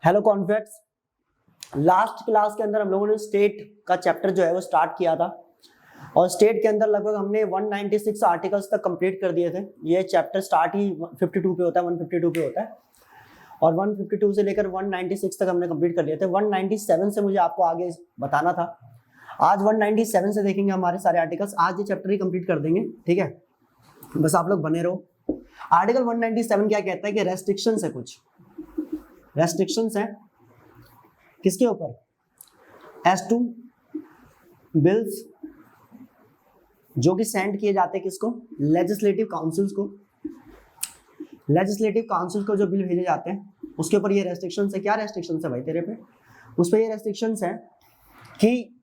Hello कॉन्फ्रेंड्स, last class के अंदर हम लोगों ने स्टेट का चैप्टर जो है वो स्टार्ट किया था और स्टेट के अंदर लगभग हमने 196 आर्टिकल्स तक कंप्लीट कर दिए थे। ये चैप्टर स्टार्ट ही 52 पे होता है, 152 पे होता है और 152 से लेकर 196 तक हमने कंप्लीट कर लिए थे। 197 से मुझे आपको आगे बताना था। आज 197 से देखेंगे हमारे सारे आर्टिकल्स। आज ये चैप्टर ही कंप्लीट कर देंगे, ठीक है। बस आप लोग बने रहो। आर्टिकल 197 क्या कहता है कि रेस्ट्रिक्शंस है, कुछ रेस्ट्रिक्शंस है किसके ऊपर, एज टू बिल्स जो कि सेंड किए जाते हैं किसको, लेजिस्लेटिव काउंसिल्स को। लेजिस्लेटिव काउंसिल को जो बिल भेजे जाते हैं उसके ऊपर ये रेस्ट्रिक्शंस है। क्या रेस्ट्रिक्शंस है भाई तेरे पे, उस पर ये रेस्ट्रिक्शंस है कि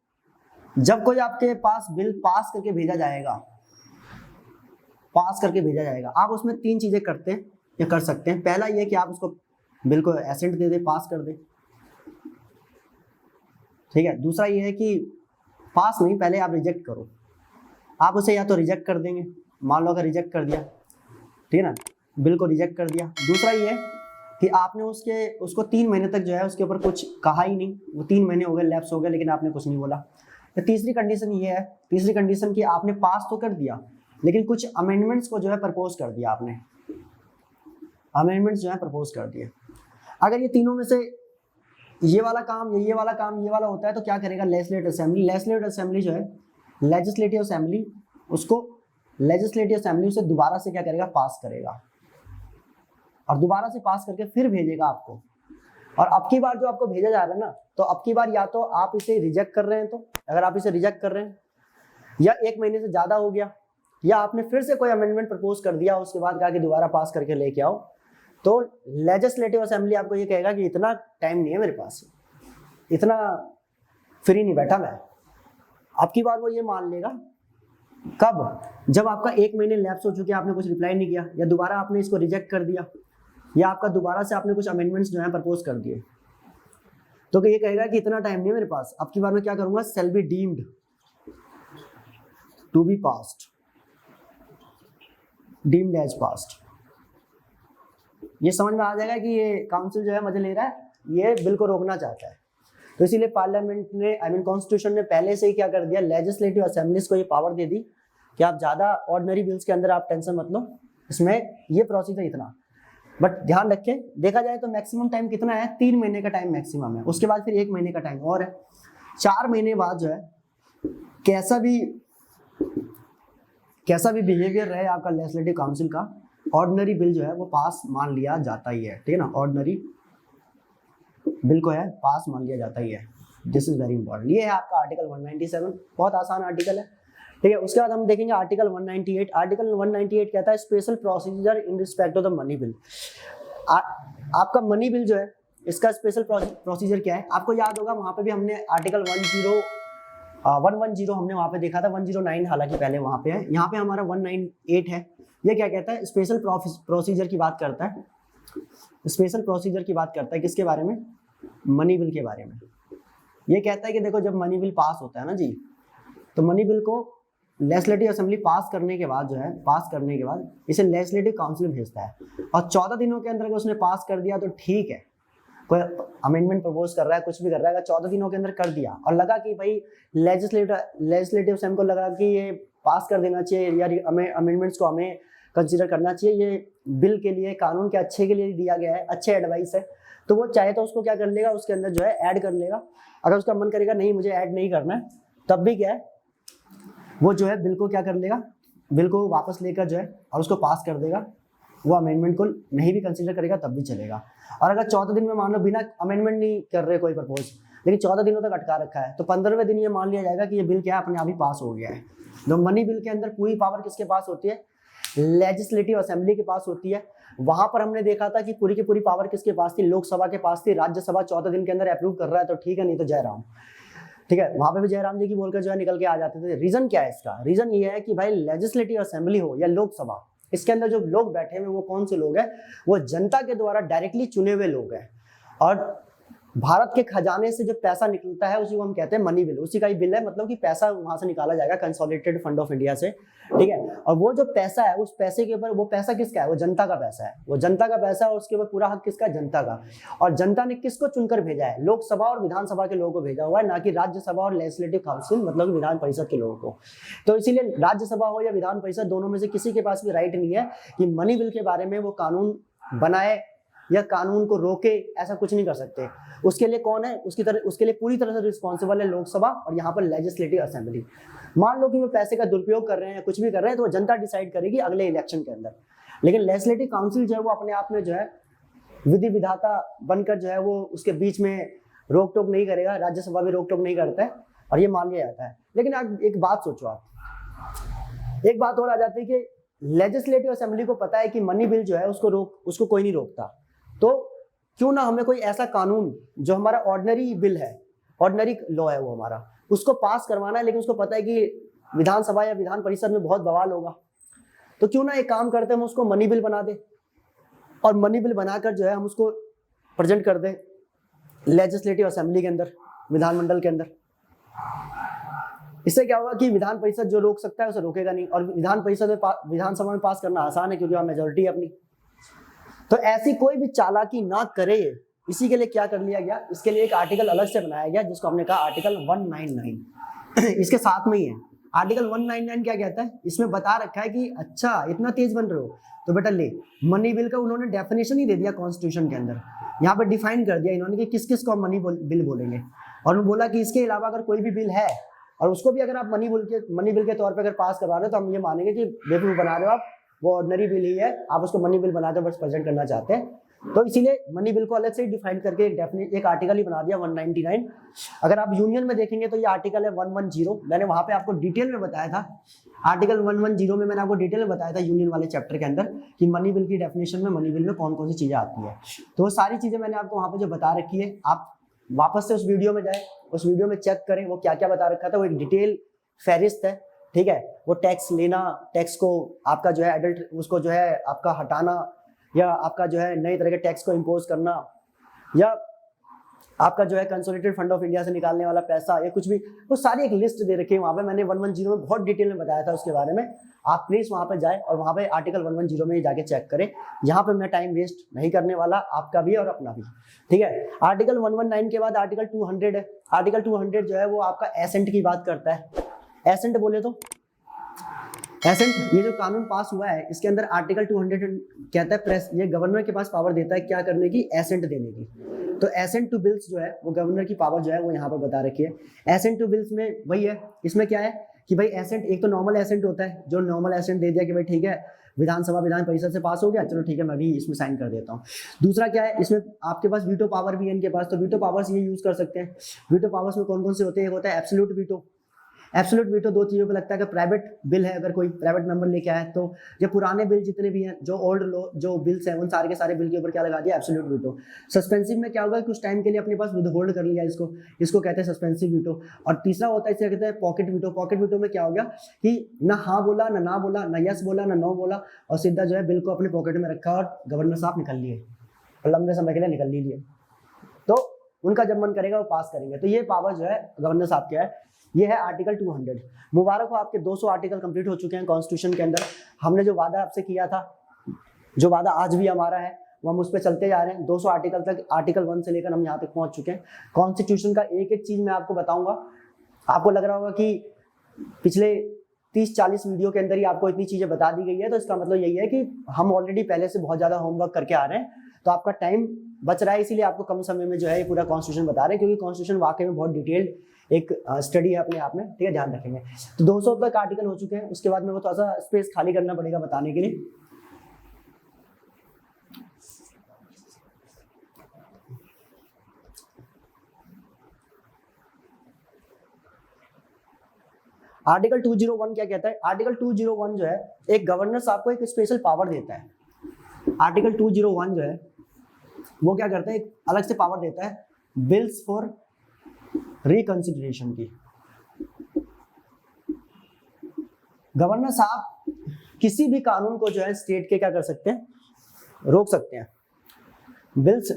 जब कोई आपके पास बिल पास करके भेजा जाएगा, पास करके भेजा जाएगा, आप उसमें तीन चीजें करते हैं या कर सकते हैं। पहला ये कि आप उसको बिल को एसेंट दे दे, पास कर दे, ठीक है। दूसरा ये है कि पास नहीं, पहले आप रिजेक्ट करो। आप उसे या तो रिजेक्ट कर देंगे, मान लो अगर रिजेक्ट कर दिया, ठीक है ना, बिल को रिजेक्ट कर दिया। दूसरा ये है कि आपने उसको 3 महीने तक जो है उसके ऊपर कुछ कहा ही नहीं, वो 3 महीने हो गए, लैप्स हो गए, लेकिन आपने कुछ नहीं बोला। तो तीसरी कंडीशन ये है, तीसरी कंडीशन कि आपने पास तो कर दिया लेकिन कुछ अमेंडमेंट्स को जो है प्रपोज कर दिया, आपने अमेंडमेंट्स जो है प्रपोज कर दिए। अगर ये तीनों में से ये वाला काम, ये वाला काम, ये वाला होता है तो क्या करेगा लेजिस्लेटिव असेंबली। लेजिस्लेटिव असेंबली जो है, लेजिस्लेटिव असेंबली उसको, लेजिस्लेटिव असेंबली उसे दोबारा से क्या करेगा, पास करेगा और दोबारा से पास करके फिर भेजेगा आपको। और अब की बार जो आपको भेजा जा रहा है ना, तो अब की बार या तो आप इसे रिजेक्ट कर रहे हैं, तो अगर आप इसे रिजेक्ट कर रहे हैं या 1 महीने से ज्यादा हो गया या आपने फिर से कोई अमेंडमेंट प्रपोज कर दिया, उसके बाद कहा कि दोबारा पास करके लेके आओ, तो लेजिस्लेटिव असेंबली आपको ये कहेगा कि इतना टाइम नहीं है मेरे पास, इतना फ्री नहीं बैठा मैं। अब की बार वो ये मान लेगा कब, जब आपका 1 महीने लैप्स हो चुके, आपने कुछ रिप्लाई नहीं किया या दोबारा आपने इसको रिजेक्ट कर दिया या आपका दोबारा से आपने कुछ अमेंडमेंट्स जो है प्रपोज कर दिए, तो ये कहेगा कि इतना टाइम नहीं है मेरे पास। अब की बार मैं क्या करूंगा, shall be deemed to be passed, deemed as passed. ये समझ में आ जाएगा कि ये काउंसिल जो है मजे ले रहा है, ये बिल को रोकना चाहता है। तो इसीलिए पार्लियामेंट ने, आई मीन कॉन्स्टिट्यूशन ने पहले से ही क्या कर दिया, लेजिस्लेटिव असेंबलीज को ये पावर दे दी कि आप ज्यादा ऑर्डिनरी बिल्स के अंदर आप टेंशन मत लो, इसमें ये प्रोसीजर इतना। बट ध्यान रखें, देखा जाए तो मैक्सिमम टाइम कितना है, 3 महीने का टाइम मैक्सिमम है, उसके बाद फिर 1 महीने का टाइम और है। 4 महीने बाद जो है कैसा भी बिहेवियर रहे आपका लेजिस्लेटिव काउंसिल का, ऑर्डिनरी बिल जो है वो पास मान लिया जाता ही है, ठीक है ना। ऑर्डिनरी बिल को है पास मान लिया जाता ही है। This is very important. ये है आपका आर्टिकल 197, बहुत आसान आर्टिकल है, ठीक है। उसके बाद हम देखेंगे आर्टिकल 198। आर्टिकल 198 कहता है special procedure in respect of the money bill. आपका मनी बिल जो है, इसका स्पेशल प्रोसीजर क्या है, आपको याद होगा वहां पे भी हमने आर्टिकल 110 हमने वहां पे देखा था, 109 हालांकि पहले वहां पे है, यहाँ पे हमारा 198 है। ये क्या कहता है, स्पेशल प्रोसीजर की बात करता है, स्पेशल प्रोसीजर की बात करता है किसके बारे में, मनी बिल के बारे में। ये कहता है कि देखो जब मनी बिल पास होता है ना जी, तो मनी बिल को लेजिस्लेटिव असेंबली पास करने के बाद जो है, पास करने के बाद इसे लेजिस्लेटिव काउंसिल भेजता है और 14 दिनों के अंदर अगर उसने पास कर दिया तो ठीक है, कोई अमेंडमेंट प्रपोज कर रहा है, कुछ भी कर रहा है, अगर 14 दिनों के अंदर कर दिया और लगा कि भाई लेजिस्लेटिव असेंबली को लगा कि ये पास कर देना चाहिए या अमेंडमेंट्स को हमें कंसीडर करना चाहिए, ये बिल के लिए, कानून के अच्छे के लिए दिया गया है, अच्छे एडवाइस है, तो वो चाहे तो उसको क्या कर लेगा, उसके अंदर जो है ऐड कर लेगा। अगर उसका मन करेगा नहीं मुझे ऐड नहीं करना है, तब भी क्या है, वो जो है बिल को क्या कर लेगा, बिल को वापस लेकर जो है और उसको पास कर देगा। वो अमेंडमेंट को नहीं भी कंसीडर करेगा तब भी चलेगा। और अगर 14 दिन में मान लो बिना अमेंडमेंट नहीं कर रहे कोई प्रपोज, लेकिन 14 दिनों तक अटका रखा है, तो 15वें दिन ये मान लिया जाएगा कि ये बिल क्या है, अपने आप ही पास हो गया है। तो मनी बिल के अंदर पूरी पावर किसके पास होती है, लेजिस्लेटिव असेंबली के पास होती है। वहां पर हमने देखा था कि पूरी की पूरी पावर किसके पास थी, लोकसभा के पास थी। राज्यसभा 14 दिन के अंदर अप्रूव कर रहा है तो ठीक है, नहीं तो जयराम, ठीक है, वहां पे भी जयराम जी की बोलकर जो है निकल के आ जाते थे। रीजन क्या है इसका, रीजन ये है कि भाई लेजिस्लेटिव असेंबली हो या लोकसभा, इसके अंदर जो लोग बैठे हुए वो कौन से लोग हैं, वो जनता के द्वारा डायरेक्टली चुने हुए लोग हैं। और भारत के खजाने से जो पैसा निकलता है उसी को हम कहते हैं मनी बिल, उसी का ही बिल है, मतलब कि पैसा वहां से निकाला जाएगा कंसोलिडेटेड फंड ऑफ इंडिया से, ठीक है। और वो जो पैसा है उस पैसे के ऊपर, वो पैसा किसका है, वो जनता का पैसा है, वो जनता का पैसा है और उसके ऊपर पूरा हक किसका, जनता का। और जनता ने किसको चुनकर भेजा है, लोकसभा और विधानसभा के लोगों को भेजा हुआ है, ना कि राज्यसभा और लेजिस्लेटिव काउंसिल मतलब विधान परिषद के लोगों को। तो इसीलिए राज्यसभा हो या विधान परिषद, दोनों में से किसी के पास भी राइट नहीं है कि मनी बिल के बारे में वो कानून बनाए या कानून को रोके, ऐसा कुछ नहीं कर सकते। उसके लिए कौन है, उसके लिए पूरी तरह से रिस्पॉन्सिबल है लोकसभा और यहाँ पर लेजिस्लेटिव असेंबली। मान लो कि वो पैसे का दुरुपयोग कर रहे हैं या कुछ भी कर रहे हैं तो वो जनता डिसाइड करेगी अगले इलेक्शन के अंदर। लेकिन लेजिस्लेटिव काउंसिल जो है वो अपने आप में जो है विधि विधाता बनकर जो है वो उसके बीच में रोक टोक नहीं करेगा, राज्यसभा भी रोक टोक नहीं करता है और ये मान लिया जाता है। लेकिन आप एक बात सोचो, आप एक बात और आ जाती है कि लेजिस्लेटिव असेंबली को पता है कि मनी बिल जो है उसको कोई नहीं रोकता, तो क्यों ना हमें कोई ऐसा कानून जो हमारा ऑर्डिनरी बिल है, ऑर्डिनरी लॉ है वो हमारा, उसको पास करवाना है। लेकिन उसको पता है कि विधानसभा या विधान परिषद में बहुत बवाल होगा, तो क्यों ना एक काम करते हैं, हम उसको मनी बिल बना दे और मनी बिल बनाकर जो है हम उसको प्रेजेंट कर दें लेजिस्लेटिव असेंबली के अंदर, विधानमंडल के अंदर। इससे क्या होगा कि विधान परिषद जो रोक सकता है उसे रोकेगा नहीं, और विधान परिषद में विधानसभा में पास करना आसान है क्योंकि वहां मेजोरिटी है अपनी। तो ऐसी कोई भी चालाकी ना करे, इसी के लिए क्या कर लिया गया, इसके लिए एक आर्टिकल अलग से बनाया गया जिसको हमने कहा आर्टिकल 199। इसके साथ में ही है आर्टिकल 199। क्या कहता है, इसमें बता रखा है कि अच्छा इतना तेज बन रहे हो तो बेटा ले, मनी बिल का उन्होंने डेफिनेशन ही दे दिया कॉन्स्टिट्यूशन के अंदर, यहाँ पर डिफाइन कर दिया इन्होंने कि किस किस को मनी बिल बोलेंगे। और उन्होंने बोला कि इसके अलावा अगर कोई भी बिल है और उसको भी अगर आप मनी बिल के तौर पर अगर पास करवा रहे हो तो हम ये मानेंगे कि बेवकूफ बना रहे हो आप, वो ऑर्डिनरी बिल ही है, आप उसको मनी बिल बनाकर बस प्रेजेंट करना चाहते हैं। तो इसीलिए मनी बिल को अलग से डिफाइन करके एक आर्टिकल ही बना दिया 199। अगर आप यूनियन में देखेंगे तो ये आर्टिकल है 110, मैंने वहां पे आपको डिटेल में बताया था। आर्टिकल 110 में मैंने आपको डिटेल में बताया था यूनियन वाले चैप्टर के अंदर कि मनी बिल की डेफिनेशन में मनी बिल में कौन कौन सी चीजें आती है। तो वो सारी चीजें मैंने आपको वहां पे जो बता रखी है, आप वापस से उस वीडियो में जाए, उस वीडियो में चेक करें वो क्या क्या बता रखा था। वो एक डिटेल फहरिस्त है, ठीक है। वो टैक्स लेना, टैक्स को आपका जो है एडल्ट उसको जो है आपका हटाना, या आपका जो है नए तरह के टैक्स को इम्पोज करना, या आपका जो है कंसोलिडेटेड फंड ऑफ इंडिया से निकालने वाला पैसा, या कुछ भी, वो सारी एक लिस्ट दे रखी है वहाँ पे। मैंने 110 में बहुत डिटेल में बताया था उसके बारे में। आप प्लीज वहाँ पे जाए और वहाँ पे आर्टिकल 110 में जाके चेक करें। यहाँ पे मैं टाइम वेस्ट नहीं करने वाला, आपका भी और अपना भी, ठीक है। आर्टिकल 119 के बाद आर्टिकल 200 है। आर्टिकल 200 जो है वो आपका एसेंट की बात करता है। एसेंट बोले तो एसेंट, ये जो कानून पास हुआ है इसके अंदर आर्टिकल 200 कहता है प्रेस, ये गवर्नर के पास पावर देता है क्या करने की, एसेंट देने की। तो एसेंट टू बिल्स जो है वो गवर्नर की पावर जो है वो यहाँ पर बता रखी है। एसेंट टू बिल्स में वही है, इसमें क्या है कि भाई एसेंट, एक तो नॉर्मल एसेंट होता है, जो नॉर्मल एसेंट दे दिया कि भाई ठीक है विधानसभा विधान परिषद से पास हो गया, चलो ठीक है मैं भी इसमें साइन कर देता हूँ। दूसरा क्या है, इसमें आपके पास वीटो पावर भी है इनके पास, तो वीटो पावर्स ये यूज कर सकते हैं। वीटो पावर्स में कौन कौन से होते हैं, एक होता है एब्सोल्यूट वीटो। एब्सोल्यूट वीटो दो चीजों पे लगता है कि प्राइवेट बिल है, अगर कोई प्राइवेट मेंबर लेके आया तो ये पुराने बिल जितने भी हैं, जो ओल्ड लो जो बिल्स हैं, उन सारे के सारे बिल के ऊपर क्या लगा दिया, एब्सोल्यूट वीटो। सस्पेंसिव में क्या होगा, कुछ टाइम के लिए अपने पास विदहोल्ड कर लिया, इसको कहते हैं सस्पेंसिव वीटो। और तीसरा होता है इसे कहते हैं पॉकेट वीटो। पॉकेट वीटो में क्या हो गया कि ना हाँ बोला, ना बोला, ना यस बोला, ना नो बोला, और सीधा जो है बिल को अपने पॉकेट में रखा और गवर्नर साहब निकल लिए और लंबे समय के लिए निकल लिए। तो उनका जब मन करेगा वो पास करेंगे। तो ये पावर जो है गवर्नर साहब क्या है, ये है आर्टिकल 200। मुबारक हो, आपके 200 आर्टिकल कंप्लीट हो चुके हैं कॉन्स्टिट्यूशन के अंदर। हमने जो वादा आपसे किया था, जो वादा आज भी हमारा है, वो हम उस पर चलते जा रहे हैं। 200 आर्टिकल तक, आर्टिकल 1 से लेकर हम यहाँ तक पहुंच चुके हैं। कॉन्स्टिट्यूशन का एक एक चीज मैं आपको बताऊंगा। आपको लग रहा होगा कि पिछले 30-40 वीडियो के अंदर ही आपको इतनी चीजें बता दी गई है, तो इसका मतलब यही है कि हम ऑलरेडी पहले से बहुत ज्यादा होमवर्क करके आ रहे हैं, तो आपका टाइम बच रहा है, इसीलिए आपको कम समय में जो है ये पूरा कॉन्स्टिट्यूशन बता रहे हैं, क्योंकि कॉन्स्टिट्यूशन वाकई में बहुत डिटेल्ड एक स्टडी है अपने आप में, ठीक है, ध्यान रखेंगे। तो 200 तक आर्टिकल हो चुके हैं, उसके बाद में वो थोड़ा सा स्पेस खाली करना पड़ेगा बताने के लिए। आर्टिकल 201 क्या कहता है, आर्टिकल 201 जो है एक गवर्नर साहब को एक स्पेशल पावर देता है। आर्टिकल 201 जो है वो क्या करता है, एक अलग से पावर देता है बिल्स फॉर रिकंसिडरेशन की। गवर्नर साहब किसी भी कानून को जो है स्टेट के क्या कर सकते हैं, रोक सकते हैं। Bills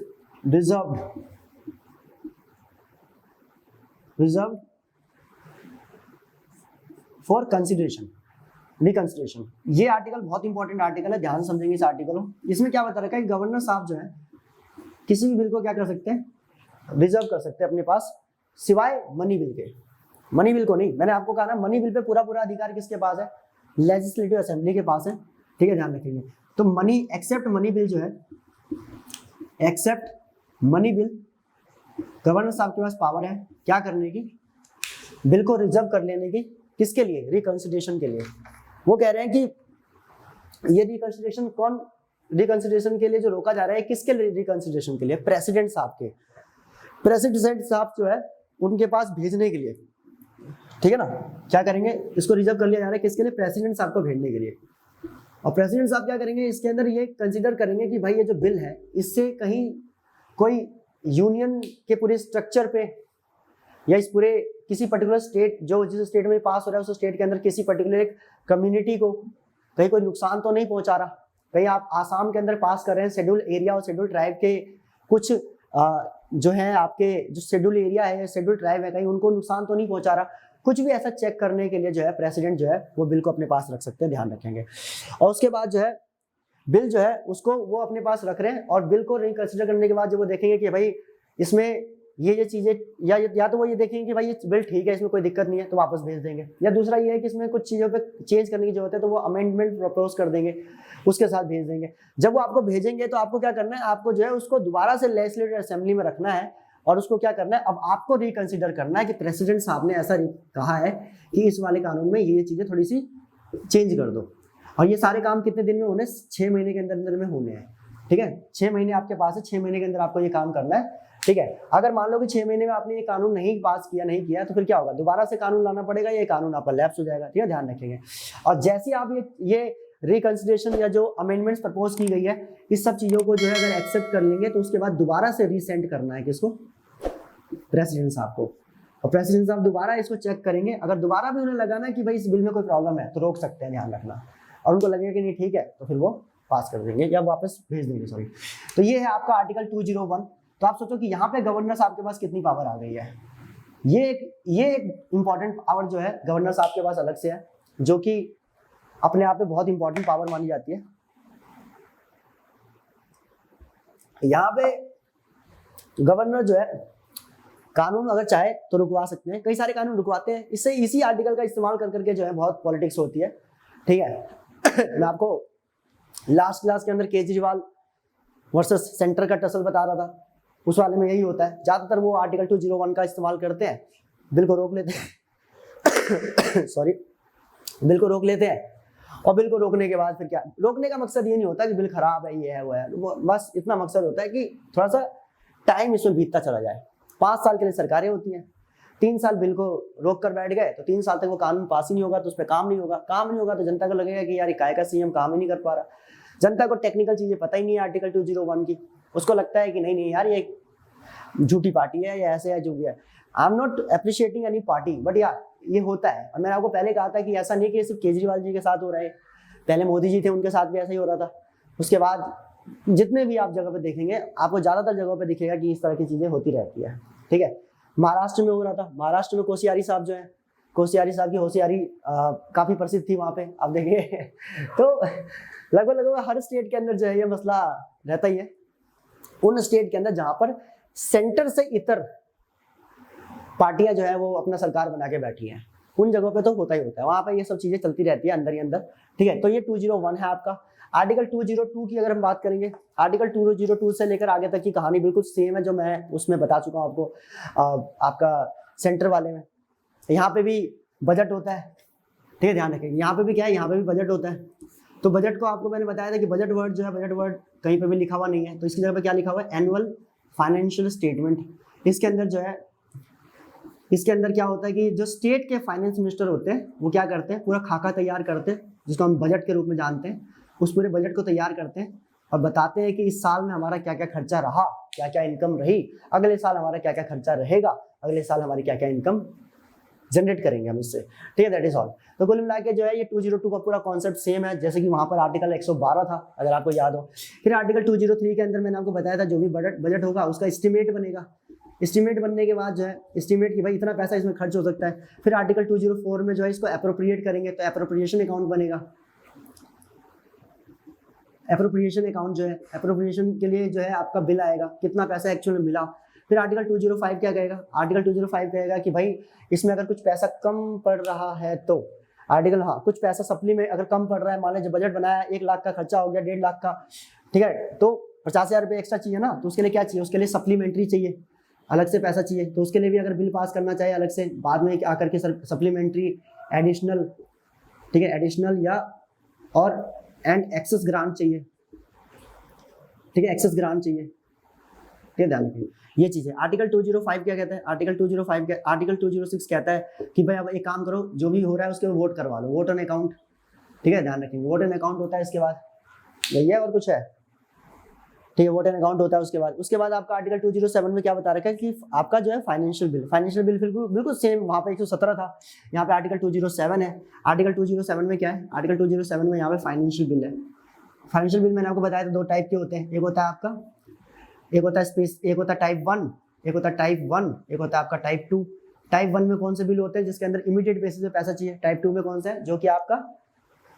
reserved reserve for consideration, reconsideration. ये आर्टिकल बहुत इंपॉर्टेंट आर्टिकल है, ध्यान से समझेंगे इस आर्टिकल को। इसमें क्या बता रखा है, गवर्नर साहब जो है किसी भी बिल को क्या कर सकते हैं, रिजर्व कर सकते हैं अपने पास, सिवाय मनी बिल के। मनी बिल को नहीं, मैंने आपको कहा ना मनी बिल पे पूरा पूरा अधिकार किसके पास है, लेजिस्लेटिव असेंबली के पास है, ठीक है, ध्यान रखेंगे। तो मनी एक्सेप्ट मनी बिल जो है, एक्सेप्ट मनी बिल, गवर्नर साहब के पास पावर है क्या करने की, बिल को रिजर्व कर लेने की, किसके लिए, रिकंसिडरेशन के लिए। वो कह रहे हैं कि ये रिकंसिडरेशन कौन, रिकंसिडरेशन के लिए जो रोका जा रहा है किसके लिए, रिकंसिडरेशन के लिए प्रेसिडेंट साहब के, प्रेसिडेंट साहब जो है उनके पास भेजने के लिए, ठीक है ना। क्या करेंगे, इसको रिजर्व कर लिया जा रहा है किसके लिए, प्रेसिडेंट साहब को भेजने के लिए। और प्रेसिडेंट साहब क्या करेंगे, इसके अंदर ये कंसीडर करेंगे कि भाई ये जो बिल है इससे कहीं कोई यूनियन के पूरे स्ट्रक्चर पे या इस पूरे किसी पर्टिकुलर स्टेट, जो जिस स्टेट में पास हो रहा है उस स्टेट के अंदर किसी पर्टिकुलर एक कम्युनिटी को कहीं कोई नुकसान तो नहीं पहुंचा रहा। कहीं आप आसाम के अंदर पास कर रहे हैं शेड्यूल एरिया और शेड्यूल ट्राइब के कुछ जो है आपके जो शेड्यूल एरिया है, शेड्यूल ट्राइब है, कहीं उनको नुकसान तो नहीं पहुंचा रहा। कुछ भी ऐसा चेक करने के लिए जो है प्रेसिडेंट जो है वो बिल को अपने पास रख सकते हैं, ध्यान रखेंगे। और उसके बाद जो है बिल जो है उसको वो अपने पास रख रहे हैं, और बिल को रिकंसिडर करने के बाद जब वो देखेंगे कि भाई इसमें ये चीजें या तो वो ये देखेंगे कि भाई ये बिल ठीक है, इसमें कोई दिक्कत नहीं है, तो वापस भेज देंगे। या दूसरा ये है कि इसमें कुछ चीजों पे चेंज करने की जरूरत है, तो वो अमेंडमेंट प्रपोज कर देंगे, उसके साथ भेज देंगे। जब वो आपको भेजेंगे तो आपको क्या करना है, आपको जो है उसको दोबारा से लेजिस्लेटिव असेंबली में रखना है, और उसको क्या करना है, अब आपको रिकंसिडर करना है कि प्रेसिडेंट साहब ने ऐसा कहा है कि इस वाले कानून में ये चीजें थोड़ी सी चेंज कर दो। और ये सारे काम कितने दिन में होने, 6 महीने के अंदर में होने हैं, ठीक है। 6 महीने आपके पास है, 6 महीने के अंदर आपको ये काम करना है, ठीक है। अगर मान लो कि 6 महीने में आपने ये कानून नहीं पास किया, नहीं किया, तो फिर क्या होगा, दोबारा से कानून लाना पड़ेगा, ये कानून आपका लैप्स हो जाएगा, ठीक है, ध्यान रखेंगे। और जैसे आप ये रिकंसिडरेशन या जो अमेंडमेंट्स प्रपोज की गई है, इस सब चीजों को जो है अगर एक्सेप्ट कर लेंगे तो उसके बाद दोबारा से रीसेंड करना है किसको, प्रेसिडेंट साहब को। और प्रेसिडेंट साहब दोबारा इसको चेक करेंगे, अगर दोबारा भी उन्हें लगा ना कि भाई इस बिल में कोई प्रॉब्लम है तो रोक सकते हैं, ध्यान रखना। और उनको लगेगा कि नहीं ठीक है तो फिर वो पास कर देंगे या वापस भेज देंगे, सॉरी। तो ये है आपका आर्टिकल 201। तो आप सोचो कि यहाँ पे गवर्नर साहब के पास कितनी पावर आ गई है। ये एक इंपॉर्टेंट पावर जो है गवर्नर साहब के पास अलग से है, जो कि अपने आप में बहुत इंपॉर्टेंट पावर मानी जाती है। यहाँ पे गवर्नर जो है कानून अगर चाहे तो रुकवा सकते हैं, कई सारे कानून रुकवाते हैं। इससे इसी आर्टिकल का इस्तेमाल कर करके जो है बहुत पॉलिटिक्स होती है, ठीक है। मैं आपको लास्ट क्लास के अंदर केजरीवाल वर्सेस सेंटर का टसल बता रहा था, उस वाले में यही होता है। ज्यादातर वो आर्टिकल 201 का इस्तेमाल करते हैं, बिल को रोक लेते हैं सॉरी, बिल को रोक लेते हैं। और बिल को रोकने के बाद फिर क्या, रोकने का मकसद ये नहीं होता कि बिल खराब है, ये है वो है, बस इतना मकसद होता है कि थोड़ा सा टाइम इसमें बीतता चला जाए। 5 साल के लिए सरकारें होती हैं, 3 साल बिल को रोक कर बैठ गए तो 3 साल तक वो कानून पास ही नहीं होगा, तो उस पर काम नहीं होगा। काम नहीं होगा तो जनता को लगेगा कि यार काय का सीएम काम ही नहीं कर पा रहा। जनता को टेक्निकल चीजें पता ही नहीं है आर्टिकल 201 की, उसको लगता है कि नहीं नहीं यार ये झूठी पार्टी है या ऐसे है जो भी है। I am not appreciating any party, but यार ये होता है। और मैंने आपको पहले कहा था कि ऐसा नहीं कि सिर्फ केजरीवाल जी के साथ हो रहा है, पहले मोदी जी थे उनके साथ भी ऐसा ही हो रहा था। उसके बाद जितने भी आप जगह पे देखेंगे आपको ज्यादातर जगहों पे दिखेगा कि इस तरह की चीजें होती रहती है, ठीक है। महाराष्ट्र में हो रहा था, महाराष्ट्र में कोश्यारी साहब जो है, कोश्यारी साहब की होशियारी काफी प्रसिद्ध थी वहां पे, आप देखिए तो लगभग हर स्टेट के अंदर जो है ये मसला रहता ही है। उन स्टेट के अंदर जहां पर सेंटर से इतर पार्टियां जो है वो अपना सरकार बना के बैठी हैं, उन जगहों पे तो होता ही होता है, वहां पे ये सब चीजें चलती रहती है अंदर ही अंदर, ठीक है। तो ये 201 है आपका। आर्टिकल 202 की अगर हम बात करेंगे, आर्टिकल 202 से लेकर आगे तक की कहानी बिल्कुल सेम है जो मैं उसमें बता चुका हूँ आपको आपका सेंटर वाले में। यहाँ पे भी बजट होता है, ठीक है, ध्यान रखेंगे। यहाँ पे भी क्या है, यहाँ पे भी बजट होता है। तो बजट को आपको मैंने बताया था कि बजट वर्ड जो है, बजट वर्ड कहीं पे भी लिखा हुआ नहीं है, तो इसकी जगह पे क्या लिखा हुआ है, एनुअल फाइनेंशियल स्टेटमेंट। इसके अंदर जो है, इसके अंदर क्या होता है कि जो स्टेट के फाइनेंस मिनिस्टर होते हैं वो क्या करते हैं, पूरा खाका तैयार करते हैं, जिसको हम बजट के रूप में जानते हैं। उस पूरे बजट को तैयार करते हैं और बताते हैं कि इस साल में हमारा क्या क्या खर्चा रहा, क्या क्या इनकम रही, अगले साल हमारा क्या क्या खर्चा रहेगा, अगले साल हमारी क्या क्या इनकम जनरेट करेंगे हम इससे, ठीक है। That is all. तो कुल मिला के जो है ये 202 का पूरा कॉन्सेप्ट सेम है, जैसे कि वहां पर आर्टिकल 112 था अगर आपको याद हो। फिर आर्टिकल 203 के अंदर मैंने आपको बताया था जो भी बजट होगा उसका एस्टिमेट बनेगा, एस्टिमेट बनने के बाद जो है एस्टिमेट कि भाई इतना पैसा इसमें खर्च हो सकता है, फिर आर्टिकल 204 में जो है इसको अप्रोप्रिएट करेंगे तो अप्रोप्रिएशन अकाउंट बनेगा। अप्रोप्रिएशन अकाउंट जो है अप्रोप्रिएशन के लिए जो है आपका बिल आएगा, कितना पैसा एक्चुअल में मिला। फिर आर्टिकल 205 क्या कहेगा, आर्टिकल 205 कहेगा कि भाई इसमें अगर कुछ पैसा कम पड़ रहा है तो आर्टिकल, हाँ कुछ पैसा सप्लीमेंट अगर कम पड़ रहा है, मान लीजिए बजट बनाया 1 लाख का खर्चा हो गया 1.5 लाख का, ठीक है, तो 50,000 रुपये एक्स्ट्रा चाहिए ना, तो उसके लिए क्या चाहिए, उसके लिए सप्लीमेंट्री चाहिए, अलग से पैसा चाहिए, तो उसके लिए भी अगर बिल पास करना चाहे अलग से बाद में आकर के सप्लीमेंट्री एडिशनल, ठीक है, एडिशनल या और एंड एक्सेस ग्रांट चाहिए, ठीक है, एक्सेस ग्रांट चाहिए, ठीक है, ध्यान रखिए ये चीज़ है। आर्टिकल 205 क्या कहता है, आर्टिकल 206 कहता है कि भाई अब एक काम करो, जो भी हो रहा है उसके वोट करवा लो, वोट ऑन अकाउंट, ठीक है, ध्यान रखेंगे वोट ऑन अकाउंट होता है, इसके बाद यही है और कुछ है, ठीक है, वोट एंड अकाउंट होता है। उसके बाद आपका आर्टिकल 207 में क्या बता रखा है कि आपका जो है फाइनेंशियल बिल बिल्कुल सेम, वहाँ पे 117 था, यहाँ पे आर्टिकल 207 है। आर्टिकल 207 में क्या है, आर्टिकल 207 में यहाँ पे फाइनेंशियल बिल है। फाइनेंशियल बिल मैंने आपको बताया था 2 टाइप के होते हैं, एक होता है आपका, एक होता है टाइप 1, एक होता है टाइप 1, एक होता है आपका टाइप 2। टाइप 1 में कौन से बिल होते हैं जिसके अंदर इमीडिएट बेसिस पे पैसा चाहिए, टाइप 2 में कौन सा है जो कि आपका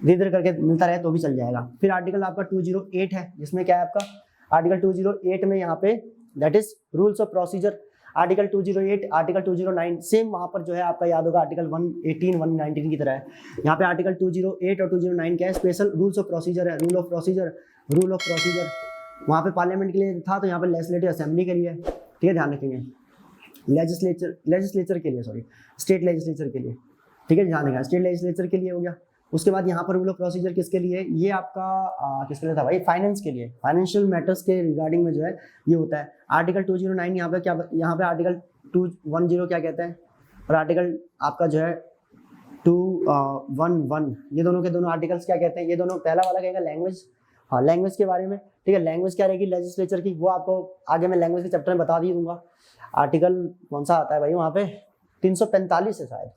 धीरे करके मिलता रहे तो भी चल जाएगा। फिर आर्टिकल आपका 208 है जिसमें क्या है आपका, आर्टिकल 208 में यहाँ पे that is rules of procedure. Article 208, article 209 same वहाँ पर जो है आपका याद होगा आर्टिकल 118, 119 की तरह है। यहाँ पे आर्टिकल 208 और 209 क्या है, स्पेशल रूल्स ऑफ प्रोसीजर है, रूल ऑफ प्रोसीजर। वहाँ पे पार्लियामेंट के लिए था तो यहाँ पे लेजिस्लेटिव असेंबली के लिए, ठीक है, ध्यान रखेंगे, लेजिस्लेचर के लिए, सॉरी स्टेट लेजिस्लेचर के लिए, ठीक है, ध्यान रखेंगे स्टेट लेजिस्लेचर के लिए हो गया। उसके बाद यहाँ पर रूल ऑफ प्रोसीजर किसके लिए, ये आपका किसके लिए था भाई, फाइनेंस के लिए, फाइनेंशियल मैटर्स के रिगार्डिंग में जो है ये होता है। आर्टिकल 209 यहाँ पे क्या, यहाँ पे आर्टिकल 210 क्या कहता है, और आर्टिकल आपका जो है 211, ये दोनों के दोनों आर्टिकल्स क्या कहते हैं, ये दोनों, पहला वाला कहेगा लैंग्वेज, हाँ लैंग्वेज के बारे में, ठीक है, लैंग्वेज क्या रहेगी लेजिस्लेचर की, वो आपको आगे मैं लैंग्वेज के चैप्टर में बता दी दूंगा। आर्टिकल कौन सा आता है भाई वहाँ पे, 345 है शायद,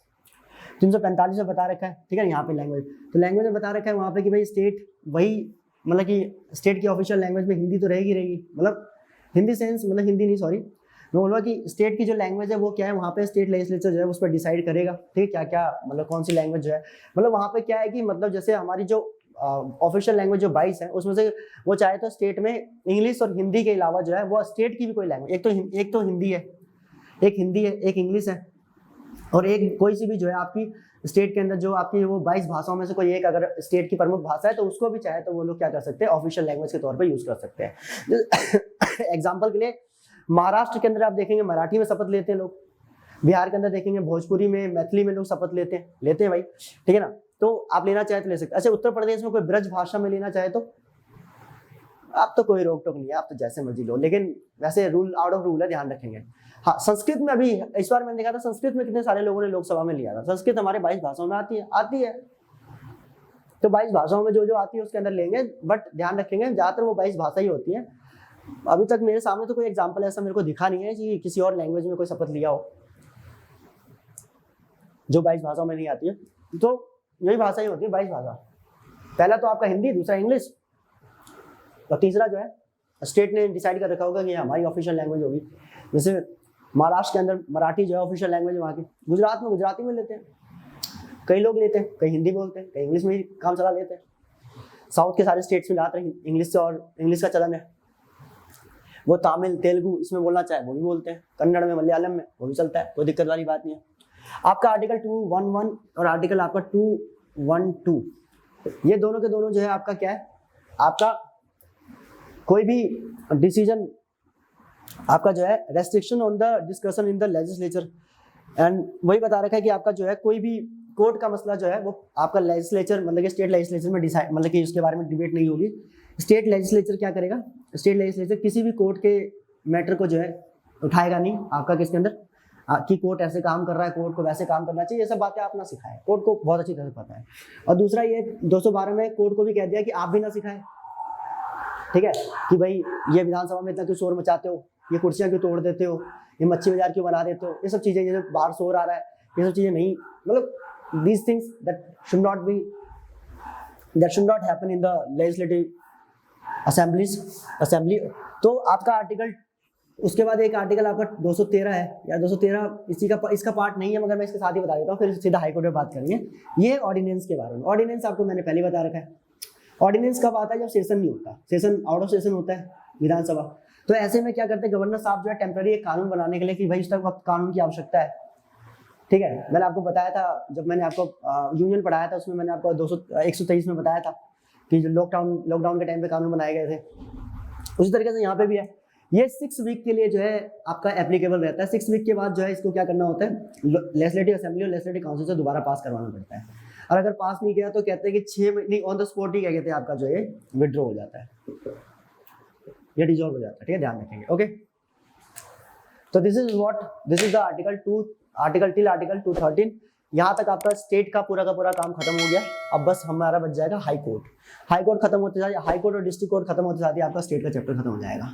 345 में बता रखा है, ठीक है, यहाँ पे लैंग्वेज, तो लैंग्वेज में बता रखा है वहाँ पे कि भाई स्टेट वही, मतलब कि स्टेट की ऑफिशियल लैंग्वेज में हिंदी तो रहेगी, मतलब हिंदी सेंस, मतलब हिंदी नहीं, सॉरी मैं बोलूँगा कि स्टेट की जो लैंग्वेज है वो क्या है, वहाँ पे स्टेट लेजिस्लेचर जो है उस पर डिसाइड करेगा, ठीक है, क्या क्या मतलब कौन सी लैंग्वेज जो है, मतलब वहाँ पे क्या है कि मतलब जैसे हमारी जो ऑफिशियल लैंग्वेज जो 22 है उसमें से वो चाहे तो स्टेट में इंग्लिश और हिंदी के अलावा जो है वो स्टेट की भी कोई लैंग्वेज, एक तो हिंदी है, एक इंग्लिश है, और एक कोई सी भी जो है आपकी स्टेट के अंदर जो आपकी वो 22 भाषाओं में से कोई एक अगर स्टेट की प्रमुख भाषा है तो उसको भी चाहे तो वो लोग क्या कर सकते हैं, ऑफिशियल लैंग्वेज के तौर पे यूज कर सकते हैं। एग्जांपल के लिए महाराष्ट्र के अंदर आप देखेंगे मराठी में शपथ लेते हैं लोग, बिहार के अंदर देखेंगे भोजपुरी में, मैथिली में लोग शपथ लेते हैं भाई, ठीक है ना, तो आप लेना चाहे तो ले सकते हैं। अच्छा, उत्तर प्रदेश में कोई ब्रज भाषा में लेना चाहे तो आप तो कोई रोक टोक नहीं है, आप तो जैसे मर्जी लो, लेकिन वैसे रूल आउट ऑफ रूल है, ध्यान रखेंगे। हाँ, संस्कृत में अभी इस बार मैंने देखा था संस्कृत में कितने सारे लोगों ने लोकसभा में लिया था, संस्कृत हमारे 22 भाषाओं में आती है, तो 22 भाषाओं में जो आती है उसके अंदर लेंगे, बट ध्यान रखेंगे ज्यादातर वो 22 भाषा ही होती है। अभी तक मेरे सामने तो कोई एग्जाम्पल ऐसा मेरे को दिखा नहीं है कि किसी और लैंग्वेज में कोई शपथ लिया हो जो 22 भाषाओं में नहीं आती है, तो यही भाषा ही होती है 22 भाषा। पहला तो आपका हिंदी, दूसरा इंग्लिश, और तीसरा जो है स्टेट ने डिसाइड कर रखा होगा कि हमारी ऑफिशियल लैंग्वेज होगी। जैसे महाराष्ट्र के अंदर मराठी जो है ऑफिशियल लैंग्वेज है वहाँ की, गुजरात में गुजराती में लेते हैं, कई लोग लेते हैं, कई हिंदी बोलते हैं, कई इंग्लिश में ही काम चला लेते हैं। साउथ के सारे स्टेट्स में ज़्यादातर इंग्लिश से और इंग्लिश का चलन है, वो तमिल तेलुगु इसमें बोलना चाहे वो भी बोलते हैं, कन्नड़ में मलयालम में वो भी चलता है, कोई दिक्कत वाली बात नहीं है। आपका आर्टिकल 211 और आर्टिकल आपका 212 ये दोनों के दोनों जो है आपका क्या है, आपका कोई भी डिसीजन आपका जो है restriction on the discussion in the legislature, and वही बता रखा है कि आपका जो है कोई भी कोर्ट का मसला जो है वो आपका लेजिस्लेचर मतलब कि स्टेट लेजिस्लेचर में डिसाइड, मतलब कि उसके बारे में डिबेट नहीं होगी। स्टेट लेजिस्लेचर क्या करेगा, स्टेट लेजिस्लेचर किसी भी कोर्ट के मैटर को जो है उठाएगा नहीं आपका किसके अंदर कि कोर्ट ऐसे काम कर रहा है, कोर्ट को वैसे काम करना चाहिए, ये सब बातें आप ना सिखाएं, कोर्ट को बहुत अच्छी तरह से पता है। और दूसरा ये 212 में कोर्ट को भी कह दिया कि आप भी ना सिखाएं, ठीक है, कि भाई ये विधानसभा में इतना क्यों शोर मचाते हो, ये कुर्सियां क्यों तोड़ देते हो, ये मच्छी बाजार क्यों बना देते हो, ये सब चीजें, जैसे बाहर शोर आ रहा है, ये सब चीजें नहीं, मतलब these things that should not happen in the legislative assembly. तो आपका आर्टिकल उसके बाद एक आर्टिकल आपका 213 है, या 213 इसका पार्ट नहीं है, मगर मैं इसके साथ ही बता देता हूँ, फिर सीधा हाईकोर्ट में बात करेंगे। ये ऑर्डिनेंस के बारे में। ऑर्डिनेंस आपको मैंने पहले बता रखा है। ऑर्डिनेंस कब आता है? जब सेशन नहीं होता, सेशन आउट ऑफ सेशन होता है विधानसभा। तो ऐसे में क्या करते हैं गवर्नर साहब जो है टेम्पररी एक कानून बनाने के लिए कि भाई इस वक्त कानून की आवश्यकता है, ठीक है। मैंने आपको बताया था, जब मैंने आपको यूनियन पढ़ाया था उसमें मैंने आपको 123 में बताया था कि जो लॉकडाउन के टाइम पे कानून बनाए गए थे, उसी तरीके से यहाँ पे भी है। ये 6 वीक के लिए जो है आपका एप्लीकेबल रहता है। 6 वीक के बाद जो है इसको क्या करना होता है, लेजिस्लेटिव असेंबली और लेजिस्लेटिव काउंसिल से दोबारा पास करवाना पड़ता है। और अगर पास नहीं किया तो कहते हैं कि 6 महीने ऑन द स्पॉट ही क्या कहते हैं आपका जो है विड्रॉ हो जाता है, ये डिजॉल्व हो जाता है, ठीक है, ध्यान रखेंगे। ओके, तो this is the article till article 213। यहाँ तक आपका स्टेट का पूरा काम खत्म हो गया। अब बस हमारा बच जाएगा हाई कोर्ट। हाई कोर्ट खत्म होते जाए, हाई कोर्ट और डिस्ट्रिक्ट कोर्ट खत्म होते जाते आपका स्टेट का चैप्टर खत्म हो जाएगा।